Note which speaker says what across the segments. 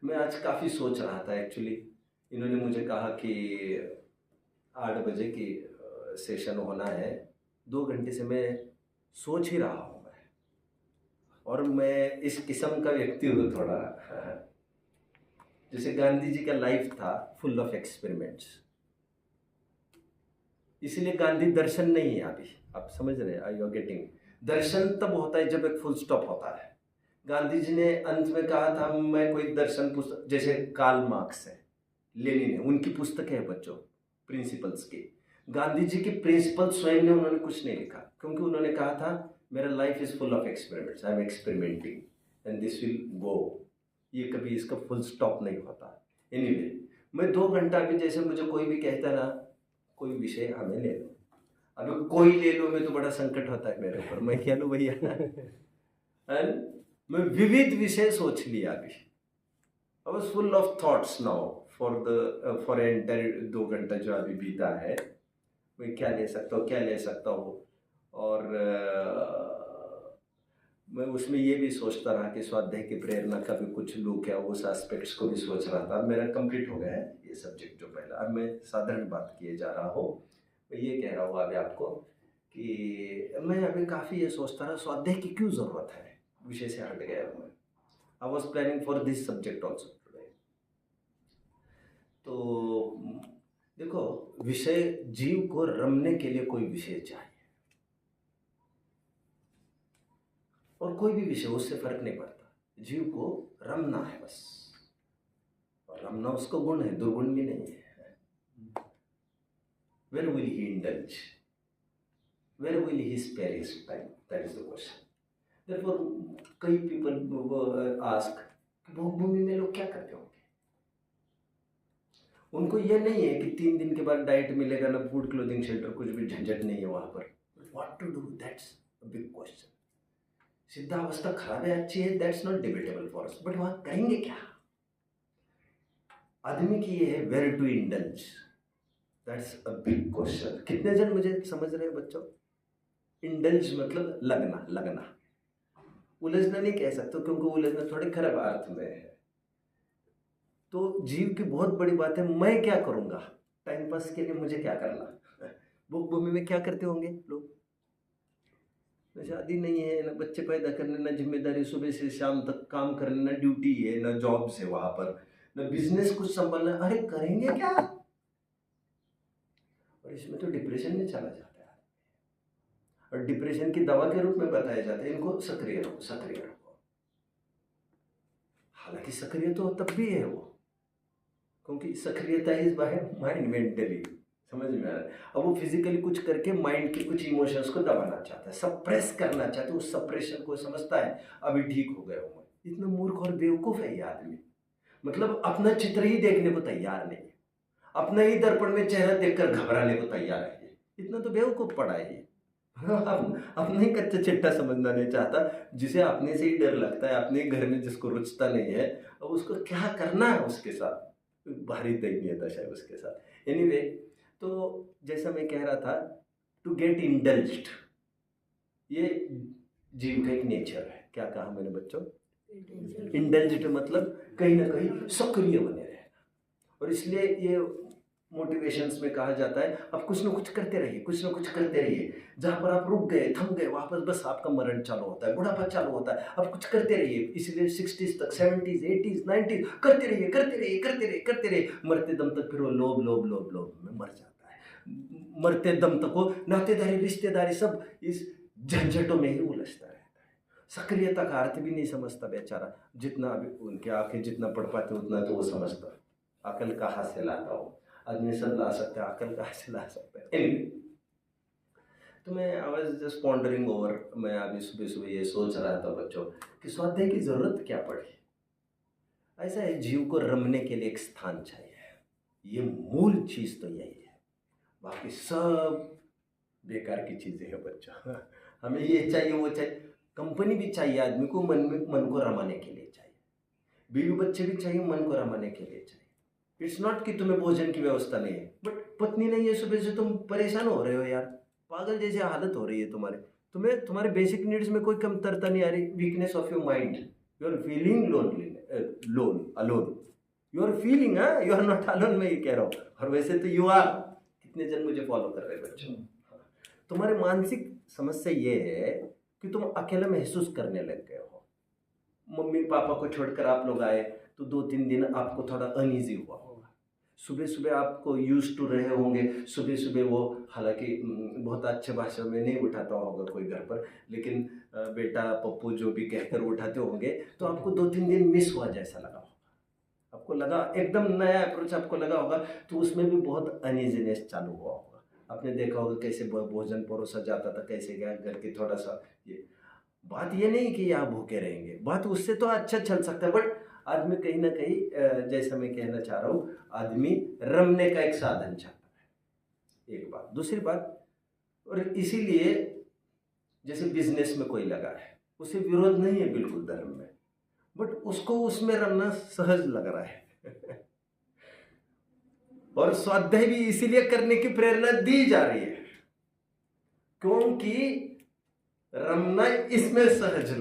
Speaker 1: मैं आज काफ़ी सोच रहा था एक्चुअली। इन्होंने मुझे कहा कि 8 बजे की सेशन होना है। 2 घंटे से मैं सोच ही रहा हूँ मैं। और मैं इस किस्म का व्यक्ति हूँ थोड़ा। जैसे गांधी जी का लाइफ था फुल ऑफ एक्सपेरिमेंट्स। इसीलिए गांधी दर्शन नहीं है अभी। आप समझ रहे हैं? आई यू गेटिंग? दर्शन तब होता है जब एक फुल स्टॉप होता है। गांधी जी ने अंत में कहा था मैं कोई दर्शन पुस्तक, जैसे कार्ल मार्क्स है, लेनिन है, उनकी पुस्तक है बच्चों, प्रिंसिपल्स की। गांधी जी के प्रिंसिपल स्वयं ने उन्होंने कुछ नहीं लिखा, क्योंकि उन्होंने कहा था मेरा life is full of experiments, I am experimenting and this will go. ये कभी इसका फुल स्टॉप नहीं होता। एनीवे, मैं 2 घंटा भी, जैसे मुझे कोई भी कहता ना कोई विषय हमें ले लो, अभी कोई ले लो में तो बड़ा संकट होता है मेरे ऊपर, मैं क्या लूँ भैया। एंड मैं विविध विषय सोच लिया अभी। I was full of thoughts now for entire 2 घंटा जो अभी बीता है। मैं क्या ले सकता हूँ, क्या ले सकता हूँ। और मैं उसमें ये भी सोचता रहा कि स्वाध्याय की प्रेरणा का भी कुछ लूँ क्या, उस एस्पेक्ट्स को भी सोच रहा था। मेरा कंप्लीट हो गया है ये सब्जेक्ट जो पहला। अब मैं साधारण बात किए जा रहा हूँ। मैं ये कह रहा हूँ अभी आपको कि मैं अभी काफ़ी ये सोचता रहा स्वाध्याय की क्यों ज़रूरत है। विषय से हट गया हूँ मैं। I was planning for this subject also today. तो देखो, विषय, जीव को रमने के लिए कोई विषय चाहिए, और कोई भी विषय, उससे फर्क नहीं पड़ता। जीव को रमना है बस, और रमना उसका गुण है, दुर्गुण भी नहीं है। Where will he indulge? Where will he spare his time? That is the question. Therefore, कई people ask, भोग भूमि में लोग क्या करते होंगे? उनको ये नहीं है कि 3 दिन के बाद डाइट मिलेगा, ना फूड, क्लोथिंग, शेल्टर, कुछ भी झंझट नहीं है वहां पर। What to do? That's a big question. सिद्धावस्था खराब है अच्छी है, that's not debatable for us, but वहां करेंगे क्या? आदमी की ये है where to indulge, that's a big question. कितने जन मुझे समझ रहे हैं बच्चों? इंडल्ज मतलब लगना, लगना। उलझना नहीं कह सकते, क्योंकि उलझना थोड़े खराब अर्थ में है। तो जीव की बहुत बड़ी बात है, मैं क्या करूंगा टाइम पास के लिए, मुझे क्या करना। भूख भूमि में क्या करते होंगे लोग? ना शादी नहीं है, ना बच्चे पैदा करने, ना जिम्मेदारी, सुबह से शाम तक काम करने, ना ड्यूटी है, ना जॉब है वहां पर, ना बिजनेस कुछ संभालना। अरे करेंगे क्या? और इसमें तो डिप्रेशन में चला जाता है। और डिप्रेशन की दवा के रूप में बताया जाता है इनको सक्रिय रहो, सक्रिय रहो। हालांकि सक्रिय तो तब भी है वो, क्योंकि सक्रियता इज बाय माइंड मेंटली। समझ में आ रहा है? अब वो फिजिकली कुछ करके माइंड के कुछ इमोशंस को दबाना चाहता है, सप्रेस करना चाहता है। उस सप्रेशन को समझता है अभी ठीक हो गया हूँ मैं। इतना मूर्ख और बेवकूफ है ये आदमी। मतलब अपना चित्र ही देखने को तैयार नहीं है, अपना ही दर्पण में चेहरा देखकर घबराने को तैयार है। इतना तो बेवकूफ पड़ा है ये। अपना ही कच्चा चिट्टा समझना नहीं चाहता, जिसे अपने से ही डर लगता है, अपने घर में जिसको रुचता नहीं है, अब उसको क्या करना है उसके साथ। भारी दयनीय दशा है उसके साथ। एनीवे, तो जैसा मैं कह रहा था, टू गेट इंडल्ज्ड, ये जीव का एक नेचर है। क्या कहा मैंने बच्चों? इंडल्ज्ड मतलब कहीं ना कहीं सक्रिय बने रहना। और इसलिए ये मोटिवेशंस में कहा जाता है आप कुछ ना कुछ करते रहिए, कुछ ना कुछ करते रहिए। जहां पर आप रुक गए, थम गए, वहां पर बस आपका मरण चालू होता है, बुढ़ापा चालू होता है। आप कुछ करते रहिए। इसलिए 60s तक, 70s, 80s, 90s करते रहिए, करते रहिए, करते रहिए, करते रहिए। मरते दम तक फिर वो लोभ लोभ लोभ लोभ में मर जाता है। मरते दम तक वो नातेदारी, रिश्तेदारी सब इस झंझटों में ही उलझता रहता है। सक्रियता का अर्थ भी नहीं समझता बेचारा। जितना अभी उनके आंखें जितना पढ़ पाते उतना तो वो समझता। अकल कहाँ से लाता हो? आदमी सब ला सकता है, अकल कहाँ से ला सकता है? Anyway, तो मैं I was just pondering over. मैं अभी सुबह सुबह ये सोच रहा था बच्चों कि स्वाध्याय की जरूरत क्या पड़ी। ऐसा है, जीव को रमने के लिए एक स्थान चाहिए। ये मूल चीज तो यही है, बाकी सब बेकार की चीजें हैं बच्चों। हमें ये चाहिए, वो चाहिए, कंपनी भी चाहिए आदमी को, मन को रमाने के लिए चाहिए, बीवी बच्चे भी चाहिए, मन को रमाने के लिए चाहिए। इट्स नॉट कि तुम्हें भोजन की व्यवस्था नहीं है, बट पत्नी नहीं है, सुबह से तुम परेशान हो रहे हो यार, पागल जैसी हालत हो रही है तुम्हारे। तुम्हें तुम्हारे बेसिक नीड्स में कोई कमतरता नहीं आ रही। Weakness of your mind, you are feeling loneliness, lone alone, you are feeling, you are not alone, मैं ये कह रहा हूँ। और वैसे तो यू आर। कितने जन मुझे फॉलो कर रहे हैं बच्चों? तुम्हारी मानसिक समस्या ये है कि तुम अकेला महसूस करने लग गए हो। मम्मी पापा को छोड़कर आप लोग आए तो 2-3 दिन आपको थोड़ा अनईजी हुआ होगा। सुबह सुबह आपको यूज टू रहे होंगे, सुबह सुबह वो, हालांकि बहुत अच्छे भाषा में नहीं उठाता होगा कोई घर पर, लेकिन बेटा पप्पू जो भी कहकर उठाते होंगे, तो आपको 2-3 दिन मिस हुआ जैसा लगा होगा। आपको लगा एकदम नया अप्रोच आपको लगा होगा, तो उसमें भी बहुत अनईजीनेस चालू हुआ होगा। आपने देखा होगा कैसे भोजन परोसा जाता था, कैसे क्या घर के थोड़ा सा ये बात, ये नहीं कि आप भूखे रहेंगे, बात उससे तो अच्छा चल सकता है, बट आदमी कहीं ना कहीं, जैसा मैं कहना चाह रहा हूँ, आदमी रमने का एक साधन चाहता है, एक बात। दूसरी बात, और इसीलिए जैसे बिजनेस में कोई लगा है, उसे विरोध नहीं है बिल्कुल धर्म में, बट उसको उसमें रमना सहज लग रहा है और स्वाध्याय भी इसीलिए करने की प्रेरणा दी जा रही है क्योंकि रमना इसमें सहज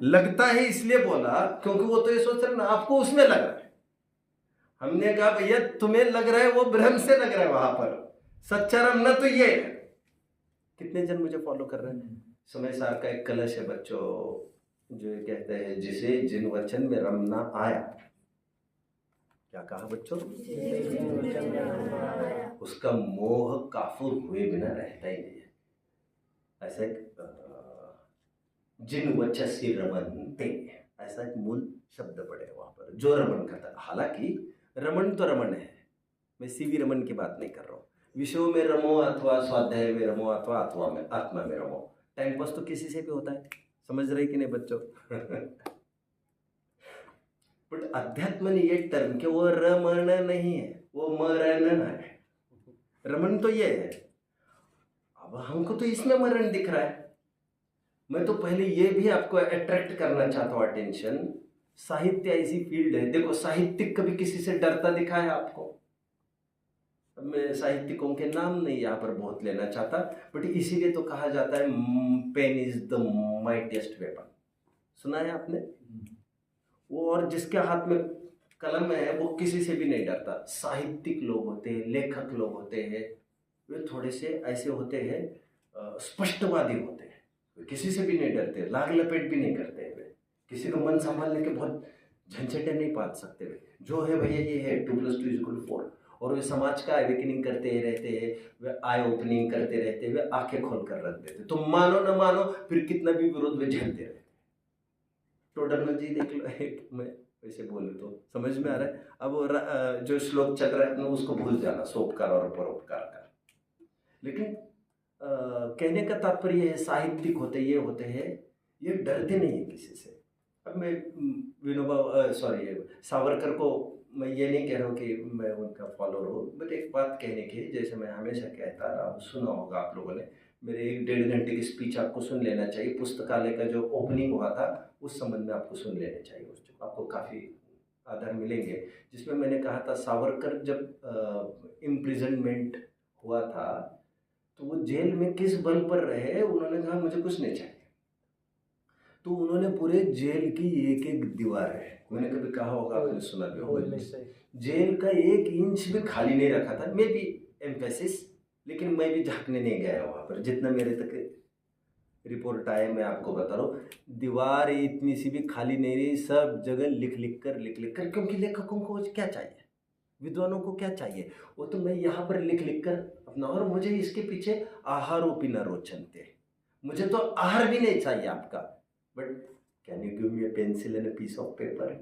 Speaker 1: लगता है इसलिए बोला क्योंकि वो तो ये सोच रहे ना आपको उसमें लग रहा है। हमने कहा भैया तुम्हें लग रहा है वो भ्रम से लग रहा है, वहां पर सच्चा रमना तो ये है। कितने जन मुझे फॉलो कर रहे हैं? समय सार का एक कलश है बच्चों, जो कहते हैं जिसे जिन वचन में रमना आया, क्या कहा बच्चों? उसका मोह काफुर हुए बिना रहता ही नहीं है। ऐसा एक जिन वचसी रमनते, ऐसा एक मूल शब्द पड़े वहां पर, जो रमन करता है। हालांकि रमन तो रमन है, मैं सीवी रमन की बात नहीं कर रहा हूँ। विषयों में रमो अथवा स्वाध्याय में रमो अथवा आत्मा में रमो, टाइम पास तो किसी से भी होता है, समझ रहे कि नहीं बच्चों? बट अध्यात्म ने ये टर्म के वो रमन नहीं है, वो मरण है। रमन तो ये है, अब हमको तो इसमें मरण दिख रहा है। मैं तो पहले ये भी आपको अट्रैक्ट करना चाहता हूँ अटेंशन, साहित्य ऐसी फील्ड है, देखो साहित्यिक कभी किसी से डरता दिखा है आपको? मैं साहित्यिकों के नाम नहीं यहाँ पर बहुत लेना चाहता, बट इसीलिए तो कहा जाता है pen is the mightiest weapon. सुना है आपने? वो, और जिसके हाथ में कलम है वो किसी से भी नहीं डरता। साहित्यिक लोग होते हैं, लेखक लोग होते हैं, वे थोड़े से ऐसे होते हैं, स्पष्टवादी होते हैं, वे किसी से भी नहीं डरते, लाग लपेट भी नहीं करते, वे किसी को मन संभालने के बहुत झंझटे नहीं पाल सकते। वे जो है भैया ये है 2+2=4, और वे समाज का अवेकनिंग करते रहते हैं, वे आई ओपनिंग करते रहते हैं, वे आंखें खोल कर रख देते। तुम मानो न मानो, फिर कितना भी विरोध वे झेलते रहते। टोडरमल जी देख लो, एक मैं वैसे बोलूँ तो समझ में आ रहा है। अब जो श्लोक चल रहा है अपना उसको भूल जाना, सोपकार और परोपकार का। लेकिन कहने का तात्पर्य है साहित्यिक होते ये होते हैं, ये डरते नहीं है किसी से। अब मैं सावरकर को मैं ये नहीं कह रहा हूँ कि मैं उनका फॉलोअर हूँ, बट एक बात कहने की, जैसे मैं हमेशा कहता रहा, सुना होगा आप लोगों ने, मेरे 1-1.5 घंटे की स्पीच आपको सुन लेना चाहिए। पुस्तकालय का जो ओपनिंग हुआ था उस संबंध में आपको सुन लेना चाहिए, उसको आपको काफ़ी आधार मिलेंगे। जिसमें मैंने कहा था सावरकर जब इम्प्रिजनमेंट हुआ था तो वो जेल में किस बल पर रहे, उन्होंने कहा मुझे कुछ नहीं चाहिए, तो उन्होंने पूरे जेल की एक एक दीवार है, मैंने कभी कहा होगा आपने सुना भी होगा, जेल का 1 इंच भी खाली नहीं रखा था। मे बी एम्फेसिस, लेकिन मैं भी झांकने नहीं गया वहाँ पर, जितना मेरे तक रिपोर्ट आया मैं आपको बता रहा हूँ। दीवार इतनी सी भी खाली नहीं रही, सब जगह लिख लिख कर, क्योंकि लेखकों को क्या चाहिए, विद्वानों को क्या चाहिए, वो तो मैं यहाँ पर लिख लिख कर अपना, और मुझे इसके पीछे आहारोपी न रोचनते, मुझे तो आहार भी नहीं चाहिए आपका, but can you give me a pencil and a piece of paper?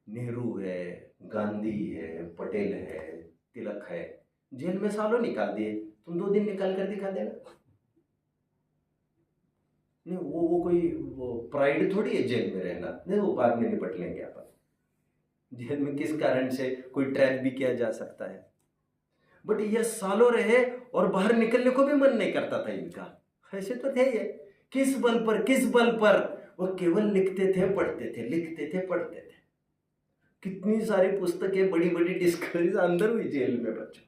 Speaker 1: Nehru है, गांधी है, पटेल है, तिलक है, जेल में सालों निकाल दिए, तुम 2 दिन निकाल कर दिखा देना। नहीं वो कोई वो प्राइड थोड़ी है जेल में रहना, नहीं वो बाद में निपट लेंगे अपन। जेल में किस कारण से कोई ट्रैप भी किया जा सकता है, बट ये सालों रहे और बाहर निकलने को भी मन नहीं करता था इनका। ऐसे तो थे ये, किस बल पर वो केवल लिखते थे पढ़ते थे, लिखते थे पढ़ते थे। कितनी सारी पुस्तकें, बड़ी बड़ी डिस्कवरीज अंदर हुई जेल में बच्चों।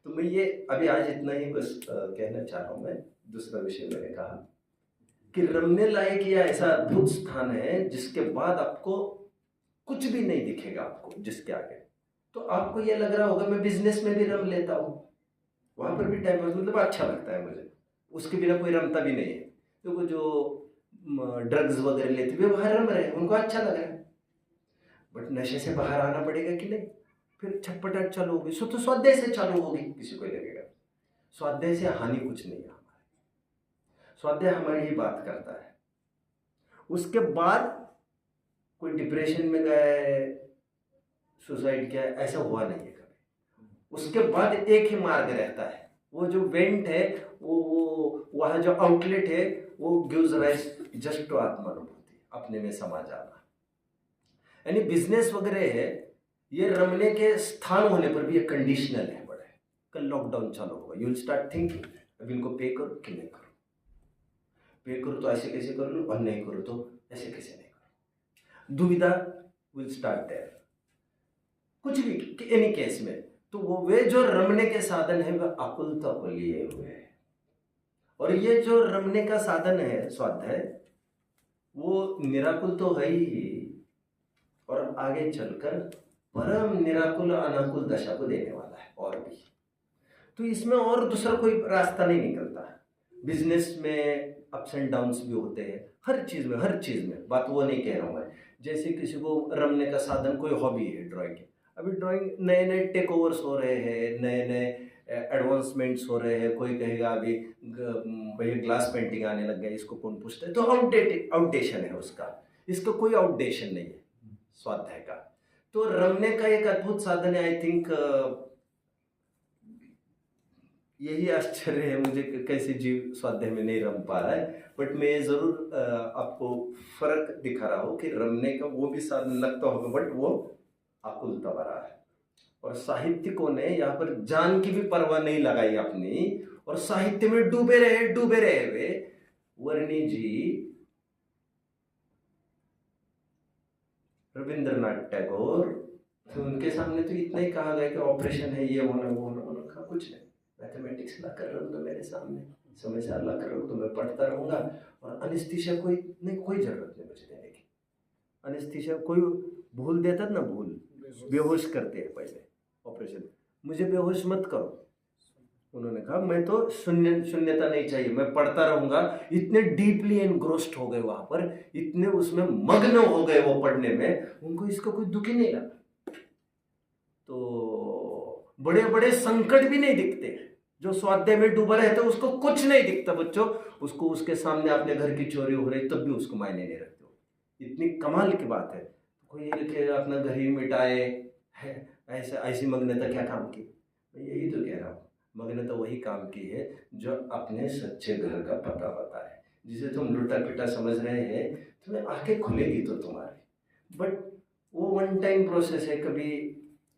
Speaker 1: तो मैं ये अभी आज इतना ही बस कहना चाह रहा हूँ। मैं दूसरा विषय मैंने कहा कि रमने लायक यह ऐसा अद्भुत स्थान है जिसके बाद आपको कुछ भी नहीं दिखेगा आपको जिसके आगे। तो आपको यह लग रहा होगा मैं बिजनेस में भी रम लेता हूँ, वहां पर भी टाइम पास मतलब अच्छा लगता है मुझे, उसके बिना कोई रमता भी नहीं है। देखो जो ड्रग्स वगैरह लेते हुए बाहर रम रहे हैं उनको अच्छा लग रहा है, बट नशे से बाहर आना पड़ेगा कि नहीं, फिर छटपटाहट चालू होगी। तो स्वाध्याय से चालू होगी, किसी को लगेगा स्वाध्याय से हानि कुछ नहीं है हमारे, स्वाध्याय हमारी ही बात करता है। उसके बाद कोई डिप्रेशन में गए, सुसाइड किया, ऐसा हुआ नहीं है कभी। उसके बाद एक ही मार्ग रहता है, वो जो वेंट है, वो वहाँ जो आउटलेट है, वो गिव्स राइज जस्ट टू आत्मानुभूति, अपने में समा जाना। यानी बिजनेस वगैरह है, ये रमने के स्थान होने पर भी ये कंडीशनल है बड़ा है। कल लॉकडाउन चालू होगा, यू विल स्टार्ट थिंकिंग अब इनको पे करो कि नहीं करो, पे करो तो ऐसे कैसे कर लो, और नहीं करो तो ऐसे कैसे नहीं करो, दुविधा विल स्टार्ट देयर, कुछ भी एनी केस में। तो वो वे जो रमने के साधन है वह आकुलता को लिए हुए है, और ये जो रमने का साधन है स्वाध्याय, वो निराकुल तो है ही, और आगे चलकर परम निराकुल अनाकुल दशा को देने वाला है और भी। तो इसमें और दूसरा कोई रास्ता नहीं निकलता। बिजनेस में अप्स एंड डाउन्स भी होते हैं, हर चीज़ में बात वो नहीं कह रहा हूँ मैं। जैसे किसी को रमने का साधन कोई हॉबी है ड्राइंग की, अभी ड्राइंग नए नए टेक ओवर्स हो रहे हैं, नए नए एडवांसमेंट्स हो रहे हैं। कोई कहेगा अभी भैया ग्लास पेंटिंग आने लग गया, इसको कौन पूछता है, तो आउटडेशन है उसका, इसका कोई आउटडेशन नहीं है स्वाध्याय का। तो रमने का एक अद्भुत साधन है। आई थिंक यही आश्चर्य है मुझे कि कैसे जीव स्वाध्याय में नहीं रम पा रहा है, बट मैं जरूर आपको फर्क दिखा रहा हूँ कि रमने का वो भी साधन लगता होगा, बट वो आकुलता भरा है। और साहित्यिकों ने यहाँ पर जान की भी परवाह नहीं लगाई अपनी, और साहित्य में डूबे रहे वे। वर्णी जी, रविंद्रनाथ टैगोर, तो उनके सामने तो इतना ही कहा गया कि ऑपरेशन है, ये होना वो होना, उन्होंने कहा कुछ नहीं, मैथमेटिक्स ला कर रहा हूँ तो मेरे सामने समय से ला कर रहा तो मैं पढ़ता रहूँगा, और अनिस्तीसिया कोई ज़रूरत नहीं मुझे देने की। अनिस्तीसिया कोई भूल देता ना, भूल बेहोश करते हैं पहले ऑपरेशन, मुझे बेहोश मत करो। उन्होंने कहा मैं तो शून्यता नहीं चाहिए, मैं पढ़ता रहूंगा। इतने डीपली एनग्रोस्ड हो गए वहां पर, इतने उसमें मग्न हो गए वो पढ़ने में, उनको इसका कोई दुख ही नहीं लगा। तो बड़े बड़े संकट भी नहीं दिखते, जो स्वाध्याय में डूबा रहता है उसको कुछ नहीं दिखता बच्चों, उसको उसके सामने अपने घर की चोरी हो रही तब भी उसको मायने नहीं रखते हो। इतनी कमाल की बात है। कोई ये लिखे अपना घर ही मिटाए है, ऐसी मग्नता क्या काम की। मैं यही तो कह रहा हूँ, मग्नता वही काम की है जो अपने सच्चे घर का पता बताए। जिसे तुम लुटा पिटा समझ रहे हैं, तुम्हें आंखें खुलेगी तो तुम्हारी, बट वो वन टाइम प्रोसेस है। कभी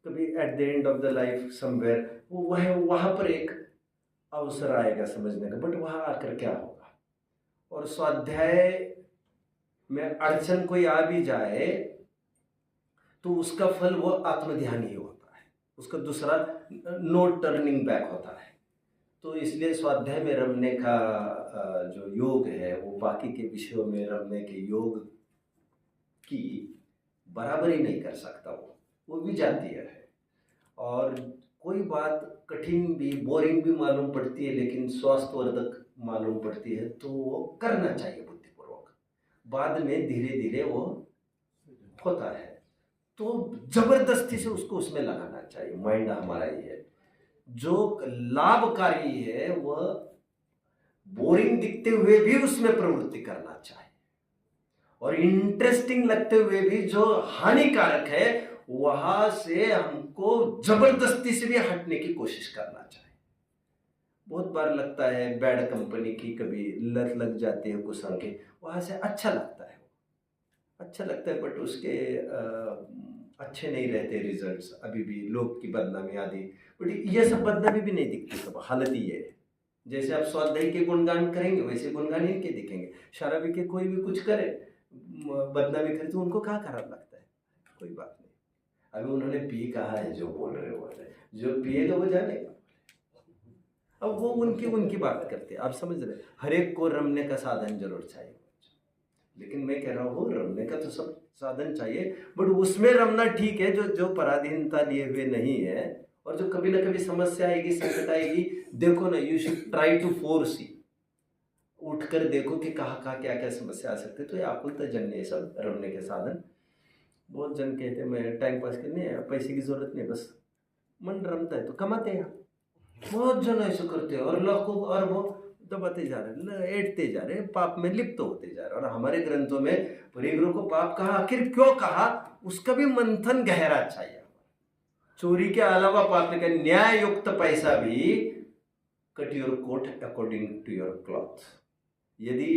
Speaker 1: कभी at the end of the life somewhere वो वहाँ पर एक अवसर आएगा समझने का, बट वहाँ आकर क्या होगा। और स्वाध्याय में अड़चन कोई आ भी जाए तो उसका फल वो आत्मध्यान ही होता है, उसका दूसरा नो टर्निंग बैक होता है। तो इसलिए स्वाध्याय में रमने का जो योग है वो बाकी के विषयों में रमने के योग की बराबरी नहीं कर सकता, वो भी जाती है। और कोई बात कठिन भी, बोरिंग भी मालूम पड़ती है, लेकिन स्वास्थ्यवर्धक मालूम पड़ती है, तो वो करना चाहिए बुद्धिपूर्वक। बाद में धीरे धीरे वो होता है, तो जबरदस्ती से उसको उसमें लगाना चाहिए। माइंड हमारा ही है, जो लाभकारी है वह बोरिंग दिखते हुए भी उसमें प्रवृत्ति करना चाहिए, और इंटरेस्टिंग लगते हुए भी जो हानिकारक है वहां से हमको जबरदस्ती से भी हटने की कोशिश करना चाहिए। बहुत बार लगता है बैड कंपनी की कभी लत लग जाती है कुछ संगे, वहां से अच्छा लगता है, बट उसके अच्छे नहीं रहते रिजल्ट्स, अभी भी लोग की बदनामी आदि। बट ये सब बदनामी भी नहीं दिखती, सब हालत ही है। जैसे आप स्वाध्याय के गुणगान करेंगे वैसे गुणगान इनके दिखेंगे। शराबी के कोई भी कुछ करे, बदनामी करे, तो उनको क्या खराब लगता है, कोई बात नहीं। अभी उन्होंने पी कहा है, जो बोल रहे हो जो पिएगा वो जानेगा। अब वो उनकी उनकी बात करते हैं, आप समझ रहे। हर एक को रमने का साधन जरूर चाहिए, लेकिन मैं कह रहा हूँ रमने का तो सब साधन चाहिए, बट उसमें रमना ठीक है जो जो पराधीनता लिए हुए नहीं है, और जो कभी ना कभी समस्या आएगी, संकट आएगी, देखो ना, you should try to foresee, उठ कर देखो कि कहाँ कहाँ क्या क्या समस्या आ सकती है। तो ये आकुलता जन्य ये सब रमने के साधन। बहुत जन कहते हैं मैं टाइम पास करने, पैसे की जरूरत नहीं, बस मन रमता है तो कमाते हैं। बहुत जन ऐसे करते हैं और लाखों अरबों दबाते जा रहे हैं, ऐंठते जा रहे हैं, पाप में लिप्त होते जा रहे हैं। और हमारे ग्रंथों में परिग्रह को पाप कहा, आखिर क्यों कहा, उसका भी मंथन गहरा चाहिए। चोरी के अलावा पाप का न्याय युक्त पैसा भी, cut your coat according to your cloth. यदि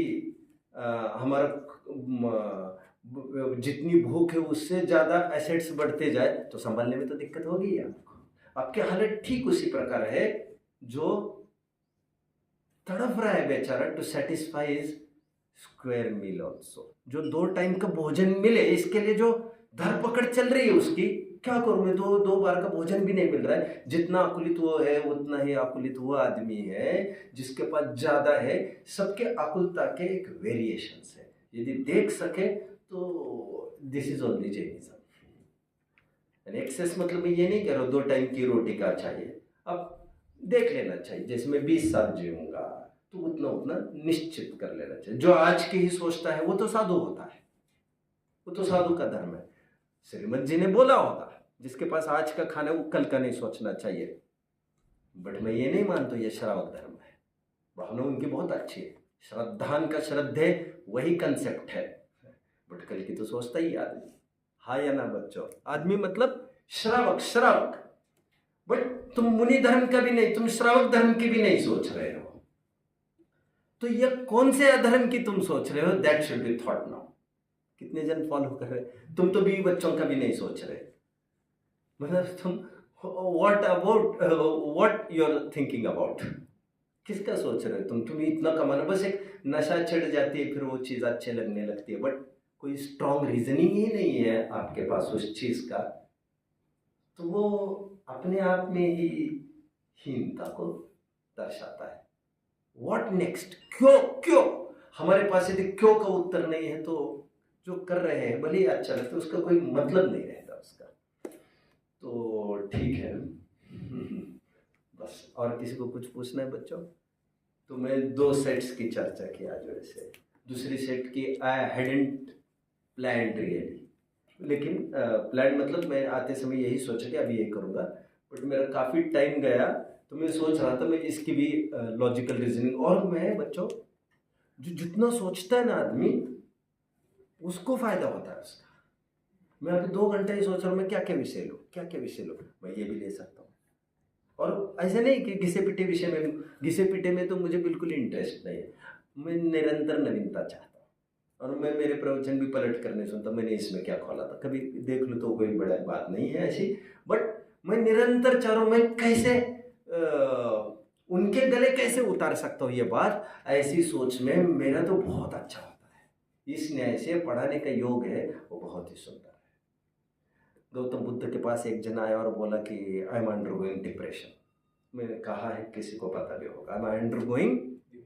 Speaker 1: हमारा जितनी भूख है उससे ज्यादा एसेट्स बढ़ते जाए तो संभालने में तो दिक्कत होगी। आपको आपकी हालत ठीक उसी प्रकार है जो तड़प रहा है बेचारा to satisfy his square meal also, जो 2 टाइम का भोजन मिले इसके लिए जो धरपकड़ चल रही है उसकी, क्या करूं मैं, दो बार का भोजन भी नहीं मिल रहा है। जितना आकुलित वो है उतना ही आकुलित वो आदमी है जिसके पास ज्यादा है। सबके आकुलता के एक वेरिएशंस है, यदि देख सके तो this is only Jainism. Excess मतलब मैं ये नहीं कह रहा हूँ 2 टाइम की रोटी का चाहिए, अब देख लेना चाहिए। जैसे मैं 20 साल जीऊंगा तो उतना उतना निश्चित कर लेना चाहिए। जो आज की ही सोचता है वो तो साधु होता है, वो तो साधु का धर्म है। श्रीमद जी ने बोला होगा जिसके पास आज का खाना वो कल का नहीं सोचना चाहिए, बट मैं ये नहीं मानता ये श्रावक धर्म है। भावना उनकी बहुत अच्छी है, श्रद्धान का श्रद्धे वही कंसेप्ट है, बट कल की तो सोचता ही आदमी। हाँ या ना बच्चों, आदमी मतलब श्रावक, श्रावक। बट तुम मुनि धर्म का भी नहीं, तुम श्रावक धर्म की भी नहीं सोच रहे हो, तो ये कौन से अधर्म की तुम सोच रहे हो, that should be thought now. कितने जन फॉलो कर रहे, तुम तो बीवी बच्चों का भी नहीं सोच रहे, मतलब तुम what about what you are thinking about, किसका सोच रहे हो तुम इतना कमाना, बस एक नशा चढ़ जाती है फिर वो चीज अच्छे लगने लगती है, बट कोई स्ट्रॉन्ग रीजनिंग ही नहीं है आपके पास उस चीज का, तो वो अपने आप में ही हीनता को दर्शाता है। व्हाट नेक्स्ट, क्यों क्यों, हमारे पास यदि क्यों का उत्तर नहीं है तो जो कर रहे हैं भले ही अच्छा लगता है, उसका कोई मतलब नहीं रहता उसका। तो ठीक है बस, और किसी को कुछ पूछना है बच्चों? तो मैं 2 सेट्स की चर्चा की आज वैसे, दूसरी सेट की आई हैडंट प्लान्ड रियली, लेकिन प्लान मतलब मैं आते समय यही सोचा कि अभी ये करूँगा, बट मेरा काफ़ी टाइम गया तो मैं सोच रहा था मैं इसकी भी लॉजिकल रीजनिंग, और मैं बच्चों जो जितना सोचता है ना आदमी उसको फायदा होता है उसका। मैं अभी 2 घंटे ही सोच रहा हूँ मैं क्या क्या विषय लूँ, क्या क्या विषय लूँ, मैं ये भी ले सकता हूँ। और ऐसा नहीं कि घिसे पिटे विषय में, घिसे पिटे में तो मुझे बिल्कुल इंटरेस्ट नहीं है, मैं निरंतर नवीनता चाहता हूँ। और मैं मेरे प्रवचन भी पलट कर नहीं सुनता, मैंने इसमें क्या खोला था, कभी देख लो तो कोई बड़ा बात नहीं है ऐसी, बट मैं निरंतर चाह रहा हूँ मैं कैसे उनके गले कैसे उतार सकता हूँ ये बात, ऐसी सोच में मेरा तो बहुत अच्छा होता है। इस न्याय से पढ़ाने का योग है वो बहुत ही सुंदर है। गौतम बुद्ध के पास एक जन आया और बोला कि आई एम अंडरगोइंग डिप्रेशन। मैंने कहा है किसी को पता भी होगा, आई एम अंडरगोइंग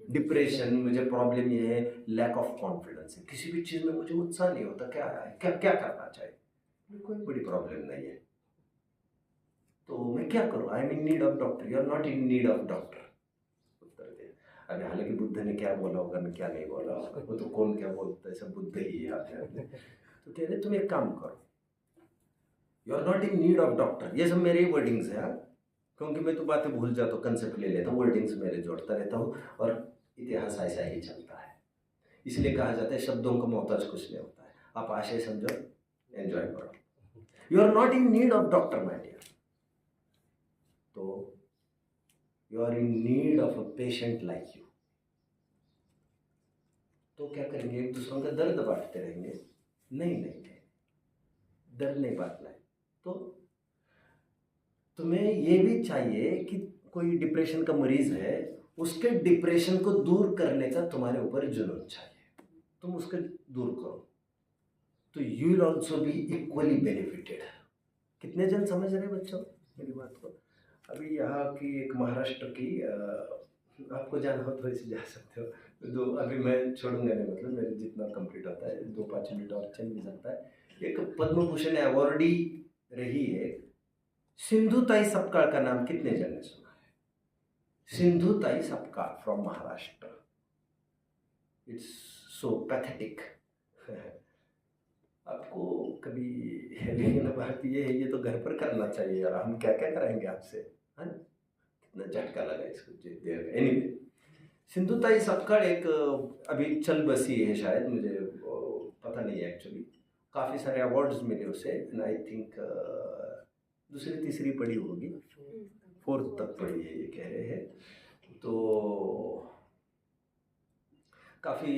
Speaker 1: डिप्रेशन, मुझे प्रॉब्लम ये है लैक ऑफ कॉन्फिडेंस है, किसी भी चीज़ में मुझे उत्साह नहीं होता, क्या है क्या क्या करना चाहिए, कोई बड़ी प्रॉब्लम नहीं है, तो मैं क्या करूँ, I am in need of doctor, you are not in need of doctor, उत्तर दिया। अभी हालांकि बुद्ध ने क्या बोला होगा मैं क्या नहीं बोला होगा, वो तो कौन क्या बोलता है, सब बुद्ध ही है तो कह रहे तुम एक काम करो, you are not in need of doctor, ये सब मेरे ही वर्डिंग्स हैं, क्योंकि मैं तो बातें भूल जाता हूँ, कंसेप्ट ले लेता हूँ, वर्डिंग्स मेरे जोड़ता रहता हूँ, और इतिहास ऐसा ही चलता है। इसलिए कहा जाता है शब्दों का मोहताज कुछ नहीं होता है, आप आशय समझो, एंजॉय करो। You are not in need of doctor my dear, तो you are in need of a patient like you. तो क्या करेंगे, एक दूसरों का दर्द बांटते रहेंगे? नहीं नहीं नहीं, दर्द नहीं बांटना है। तो तुम्हें ये भी चाहिए कि कोई डिप्रेशन का मरीज है, उसके डिप्रेशन को दूर करने का तुम्हारे ऊपर जुनून चाहिए, तुम उसको दूर करो, तो you will also be equally benefited. कितने जन समझ रहे हैं बच्चों मेरी बात को? अभी यहाँ की एक महाराष्ट्र की आपको जाना हो तो ऐसे जा सकते हो। दो अभी मैं छोड़ूंगा नहीं, मतलब मेरे जितना कंप्लीट होता है 2-5 मिनट और चल भी सकता है। एक पद्म भूषण अवॉर्डी रही है सिंधुताई सपकाळ का नाम कितने जन ने सुना है? Sindhutai Sapkal from Maharashtra. It's so pathetic. आपको कभी, लेकिन बात ये है, ये तो घर पर करना चाहिए यार, हम क्या क्या कराएंगे आपसे, है ना? कितना झटका लगा इसको देर का। एनीवे, सिंधुताई सपकाळ एक अभी चल बसी है शायद, मुझे पता नहीं है एक्चुअली। काफ़ी सारे अवार्ड्स मिले उसे, एंड आई थिंक दूसरी तीसरी पढ़ी होगी, 4th तक पढ़ी है ये कह रहे हैं। तो काफ़ी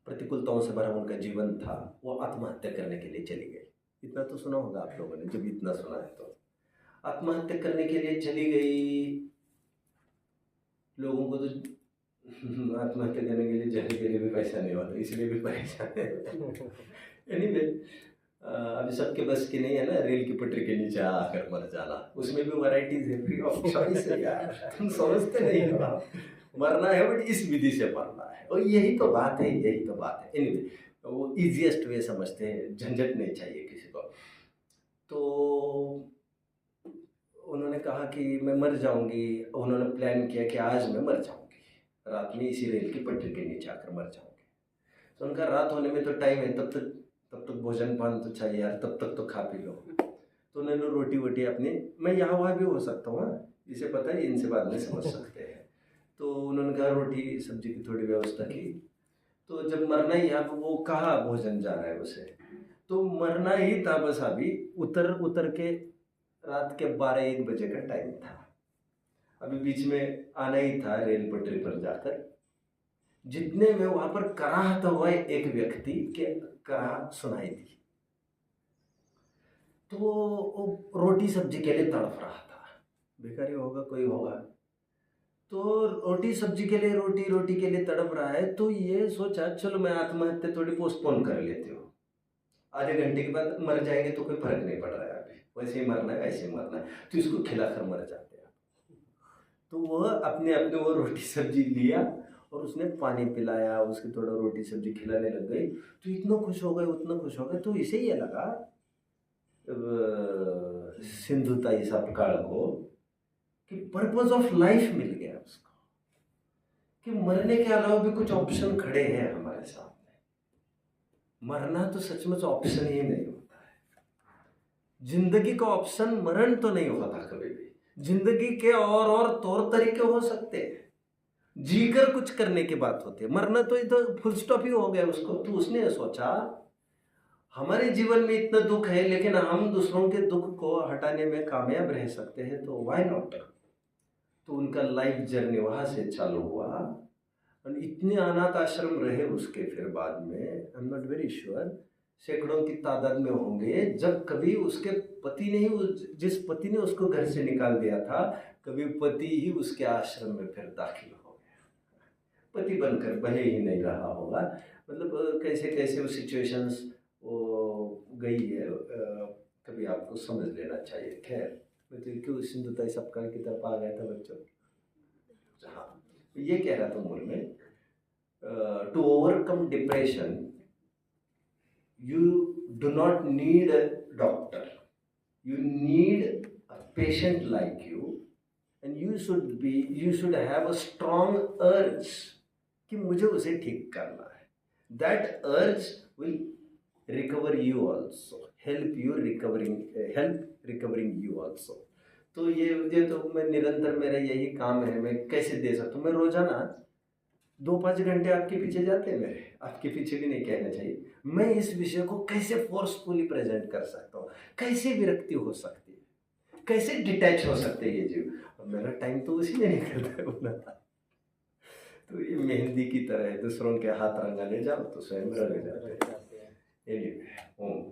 Speaker 1: प्रतिकूलताओं से भरा उनका जीवन था। वो आत्महत्या करने के लिए चली गई। इतना तो सुना होगा आप लोगों ने, जब इतना सुना है तो। आत्महत्या करने के लिए चली गई। लोगों को तो आत्महत्या करने के लिए जाने के लिए भी पैसा नहीं होता, इसलिए भी परेशान है। एनीवे, अभी सबके बस की नहीं है ना रेल की पटरी के नीचे आकर मर जाना। उसमें भी वैरायटीज है, फ्री ऑफ चॉइस है यार, तुम समझते नहीं हो। मरना है बट इस विधि से मरना है, और यही तो बात है, यही तो बात है। एनीवे, वो इजीएस्ट वे समझते हैं, झंझट नहीं चाहिए किसी को। तो उन्होंने कहा कि मैं मर जाऊंगी। उन्होंने प्लान किया कि आज मैं मर जाऊंगी, रात में इसी रेल की पटरी के नीचे आकर मर जाऊंगी। तो उनका रात होने में तो टाइम है, तब तक भोजन पान तो चाहिए यार, तब तक तो खा पी लो। तो उन्होंने रोटी वोटी अपनी, मैं यहाँ वहाँ भी हो सकता हूँ, इसे पता है, इनसे बाद में समझ सकते हैं। तो उन्होंने कहा रोटी सब्जी की थोड़ी व्यवस्था की। तो जब मरना ही, अब वो कहाँ भोजन जा रहा है उसे, तो मरना ही था बस। अभी उतर के रात के 12-1 बजे का टाइम था। अभी बीच में आना ही था रेल पटरी पर जाकर। जितने में वहां पर कराहता हुआ एक व्यक्ति के कराह सुनाई दी। तो वो रोटी सब्जी के लिए तड़प रहा था, भिखारी होगा कोई होगा। तो रोटी सब्जी के लिए, रोटी के लिए तड़प रहा है। तो ये सोचा चलो मैं आत्महत्या थोड़ी पोस्टपोन कर लेती हूँ, आधे घंटे के बाद मर जाएंगे तो कोई फर्क नहीं पड़ रहा है, अभी वैसे ही मरना है, वैसे ही मरना है, तो इसको खिलाकर मर जाते हैं। तो वह अपने वो रोटी सब्जी लिया और उसने पानी पिलाया, उसके थोड़ा रोटी सब्जी खिलाने लग गई। तो इतना खुश हो गए, उतना खुश हो गए। तो इसे ये लगा सिंधुताई सपकाळ को कि पर्पस ऑफ लाइफ मिल गया उसको, कि मरने के अलावा भी कुछ ऑप्शन खड़े हैं हमारे सामने। मरना तो सचमुच ऑप्शन ही नहीं होता है। जिंदगी का ऑप्शन मरण तो नहीं होता कभी भी। जिंदगी के और तौर तरीके हो सकते हैं, जीकर कुछ करने की बात होती है। मरना तो इधर फुल स्टॉप ही हो गया उसको। तो उसने सोचा हमारे जीवन में इतना दुख है, लेकिन हम दूसरों के दुख को हटाने में कामयाब रह सकते हैं, तो व्हाई नॉट। तो उनका लाइफ जर्नी वहां से चालू हुआ, और इतने अनाथ आश्रम रहे उसके फिर बाद में, I am not very sure, सैकड़ों की तादाद में होंगे। जब कभी उसके पति ने, जिस पति ने उसको घर से निकाल दिया था, कभी पति ही उसके आश्रम में फिर दाखिल हो गया। पति बनकर भले ही नहीं रहा होगा, मतलब कैसे कैसे वो सिचुएशंस वो गई है, कभी आपको समझ लेना चाहिए। खैर, मैं तो क्यों सिंधुताई सपकाळ की तरफ आ गया था बच्चों। हाँ, ये कह रहा था मूल में, to overcome depression you do not need a doctor, you need a patient like you, and you should have a strong urge कि मुझे उसे ठीक करना है। That urge will recover you also, help recovering you also। तो ये तो मैं निरंतर, मेरा यही काम है, मैं कैसे दे सकता हूँ। मैं रोजाना 2-5 घंटे आपके पीछे जाते हैं मेरे, आपके पीछे भी नहीं कहना चाहिए। मैं इस विषय को कैसे फोर्सफुली प्रेजेंट कर सकता हूँ, कैसे विरक्ति हो सकती है, कैसे डिटैच हो सकते हैं ये जीव, और मेरा टाइम तो उसी में निकलता है अपना। तो ये मेहंदी की तरह है, दूसरों के हाथ रंगा ले जाओ तो स्वयं रंग जाते हैं। एनीवे, ओम।